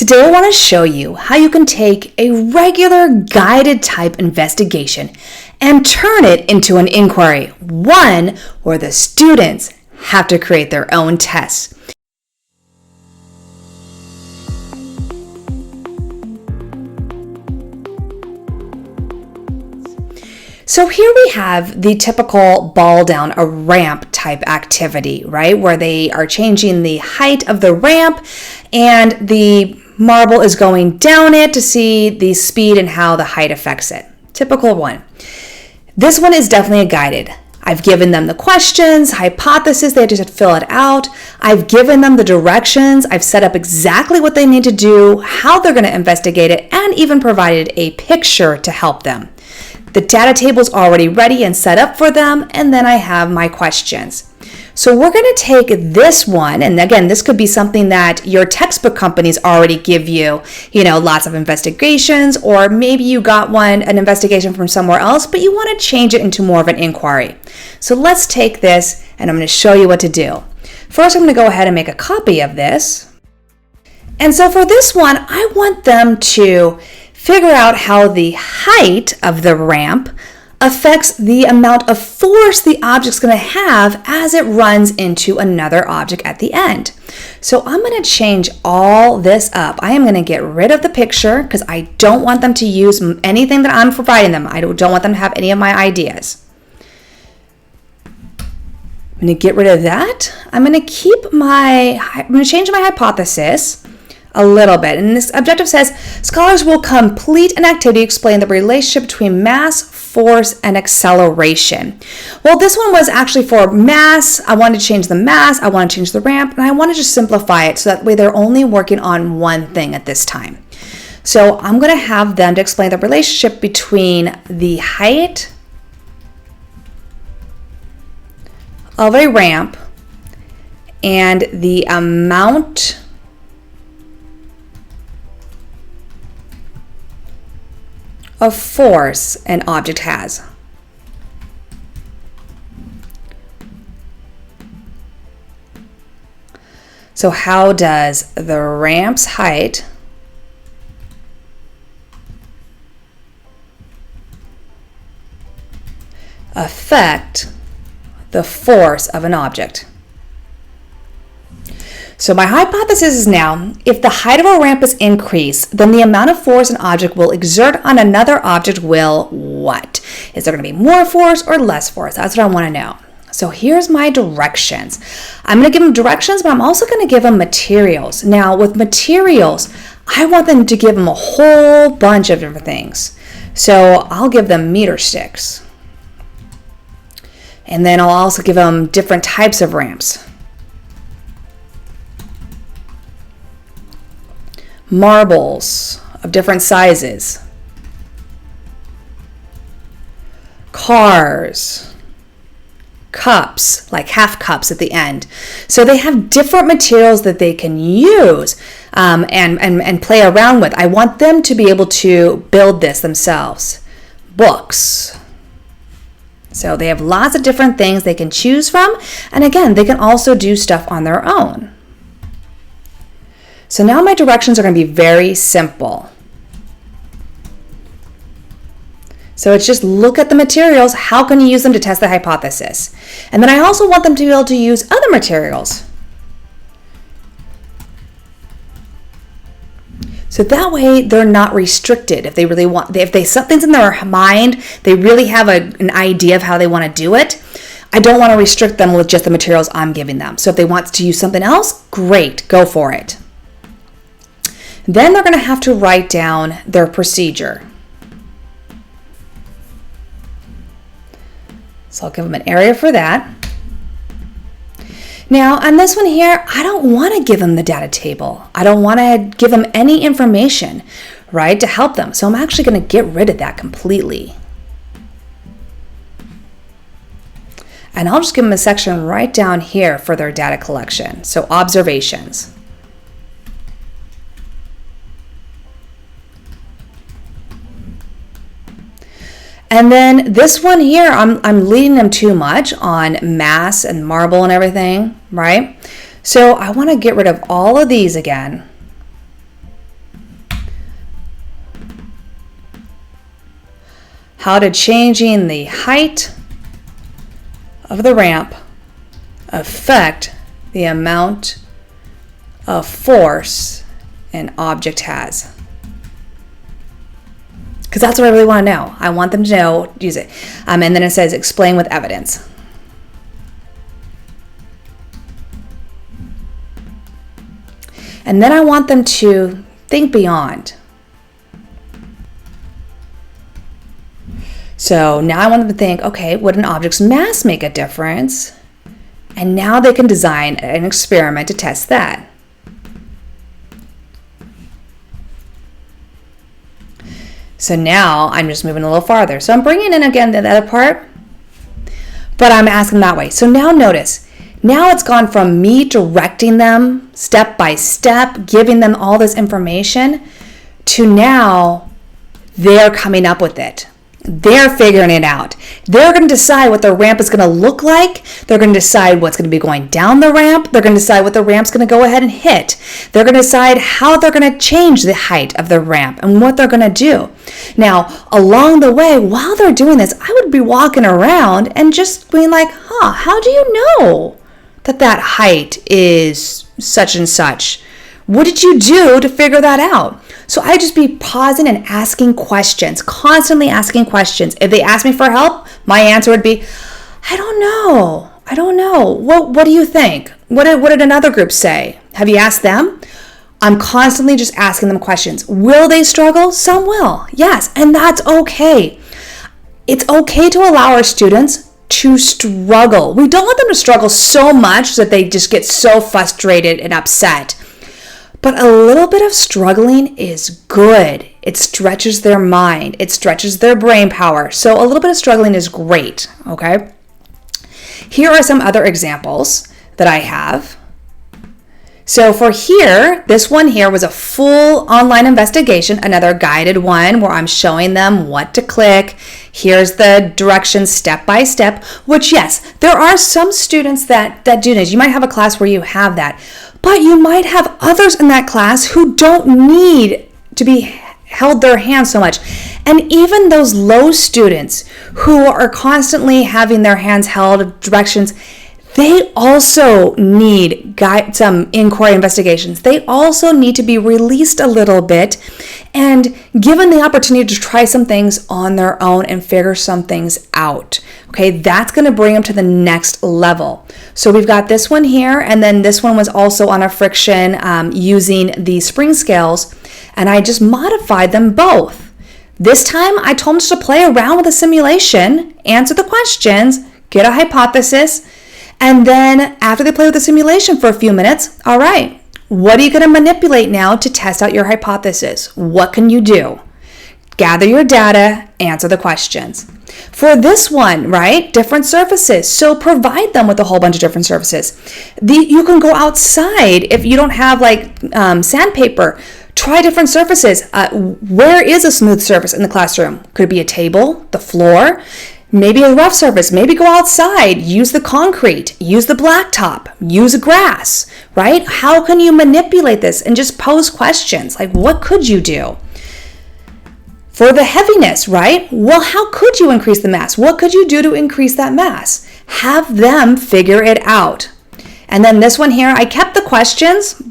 Today I want to show you how you can take a regular guided type investigation and turn it into an inquiry, one where the students have to create their own tests. So here we have the typical ball down a ramp type activity, right? Where they are changing the height of the ramp and the marble is going down it to see the speed and how the height affects it. Typical one. This one is definitely a guided. I've given them the questions, hypothesis, they just have to fill it out. I've given them the directions. I've set up exactly what they need to do, how they're going to investigate it, and even provided a picture to help them. The data table is already ready and set up for them, and then I have my questions. So we're going to take this one, and again, this could be something that your textbook companies already give you, lots of investigations, or maybe you got an investigation from somewhere else, but you want to change it into more of an inquiry. So let's take this, and I'm going to show you what to do. First, I'm going to go ahead and make a copy of this. And so for this one, I want them to figure out how the height of the ramp affects the amount of force the object's going to have as it runs into another object at the end. So I'm going to change all this up. I am going to get rid of the picture because I don't want them to use anything that I'm providing them. I don't want them to have any of my ideas. I'm going to get rid of that. I'm going to change my hypothesis a little bit. And this objective says, scholars will complete an activity explaining the relationship between mass, force, and acceleration. Well, this one was actually for mass. I wanted to change the mass, I want to change the ramp, and I want to just simplify it so that way they're only working on one thing at this time. So I'm going to have them to explain the relationship between the height of a ramp and the amount of force an object has. So how does the ramp's height affect the force of an object? So my hypothesis is now, if the height of a ramp is increased, then the amount of force an object will exert on another object will what? Is there going to be more force or less force? That's what I want to know. So here's my directions. I'm going to give them directions, but I'm also going to give them materials. Now with materials, I want them to give them a whole bunch of different things. So I'll give them meter sticks. And then I'll also give them different types of ramps. Marbles of different sizes, cars, cups, like half cups at the end. So they have different materials that they can use and play around with. I want them to be able to build this themselves. Books. So they have lots of different things they can choose from. And again, they can also do stuff on their own. So now my directions are going to be very simple. So it's just look at the materials. How can you use them to test the hypothesis? And then I also want them to be able to use other materials. So that way they're not restricted. If they really want, if something's in their mind, they really have an idea of how they want to do it. I don't want to restrict them with just the materials I'm giving them. So if they want to use something else, great, go for it. Then they're going to have to write down their procedure. So I'll give them an area for that. Now on this one here, I don't want to give them the data table. I don't want to give them any information, right, to help them. So I'm actually going to get rid of that completely. And I'll just give them a section right down here for their data collection. So observations. And then this one here, I'm leading them too much on mass and marble and everything, right? So I want to get rid of all of these again. How did changing the height of the ramp affect the amount of force an object has? Because that's what I really want to know. I want them to know, use it. And then it says explain with evidence. And then I want them to think beyond. So now I want them to think, okay, would an object's mass make a difference? And now they can design an experiment to test that. So now I'm just moving a little farther. So I'm bringing in again the other part, but I'm asking that way. So now notice, now it's gone from me directing them step by step, giving them all this information, to now they're coming up with it. They're figuring it out. They're going to decide what the ramp is going to look like. They're going to decide what's going to be going down the ramp. They're going to decide what the ramp's going to go ahead and hit. They're going to decide how they're going to change the height of the ramp and what they're going to do. Now, along the way, while they're doing this, I would be walking around and just being like, how do you know that height is such and such? What did you do to figure that out? So I'd just be pausing and asking questions, constantly asking questions. If they ask me for help, my answer would be, I don't know. What do you think? What did another group say? Have you asked them? I'm constantly just asking them questions. Will they struggle? Some will, yes, and that's okay. It's okay to allow our students to struggle. We don't want them to struggle so much that they just get so frustrated and upset. But a little bit of struggling is good. It stretches their mind. It stretches their brain power. So a little bit of struggling is great, okay? Here are some other examples that I have. So for here, this one here was a full online investigation, another guided one where I'm showing them what to click. Here's the directions step by step, which yes, there are some students that do this. You might have a class where you have that. But you might have others in that class who don't need to be held their hands so much. And even those low students who are constantly having their hands held, directions, they also need some inquiry investigations. They also need to be released a little bit and given the opportunity to try some things on their own and figure some things out. Okay, that's going to bring them to the next level. So we've got this one here, and then this one was also on a friction using the spring scales, and I just modified them both. This time I told them to play around with a simulation, answer the questions, get a hypothesis, and then after they play with the simulation for a few minutes, all right, what are you going to manipulate now to test out your hypothesis? What can you do? Gather your data, answer the questions. For this one, right, different surfaces. So provide them with a whole bunch of different surfaces. You can go outside if you don't have like sandpaper. Try different surfaces. Where is a smooth surface in the classroom? Could it be a table, the floor? Maybe a rough surface, maybe go outside, use the concrete, use the blacktop, use grass, right? How can you manipulate this and just pose questions? Like, what could you do? For the heaviness, right? Well, how could you increase the mass? What could you do to increase that mass? Have them figure it out. And then this one here, I kept the questions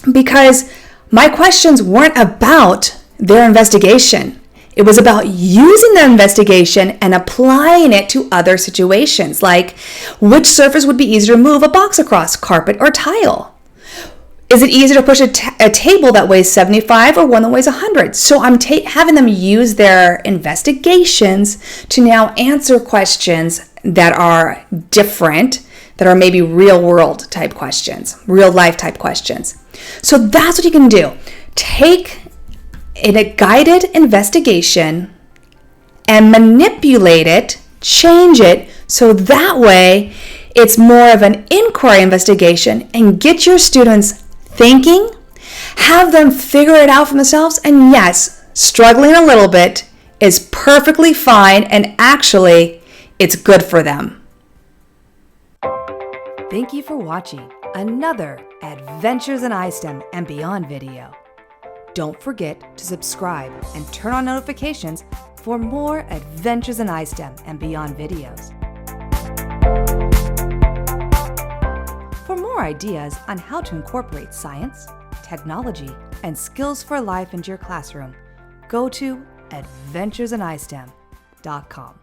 because my questions weren't about their investigation. It was about using the investigation and applying it to other situations, like which surface would be easier to move a box across, carpet or tile? Is it easier to push a table that weighs 75 or one that weighs 100? So I'm having them use their investigations to now answer questions that are different, that are maybe real world type questions, real life type questions. So that's what you can do. Take in a guided investigation and manipulate it, change it, so that way it's more of an inquiry investigation and get your students thinking, have them figure it out for themselves, and yes, struggling a little bit is perfectly fine and actually it's good for them. Thank you for watching another Adventures in ISTEM and Beyond video. Don't forget to subscribe and turn on notifications for more Adventures in ISTEM and Beyond videos. For more ideas on how to incorporate science, technology, and skills for life into your classroom, go to adventuresinistem.com.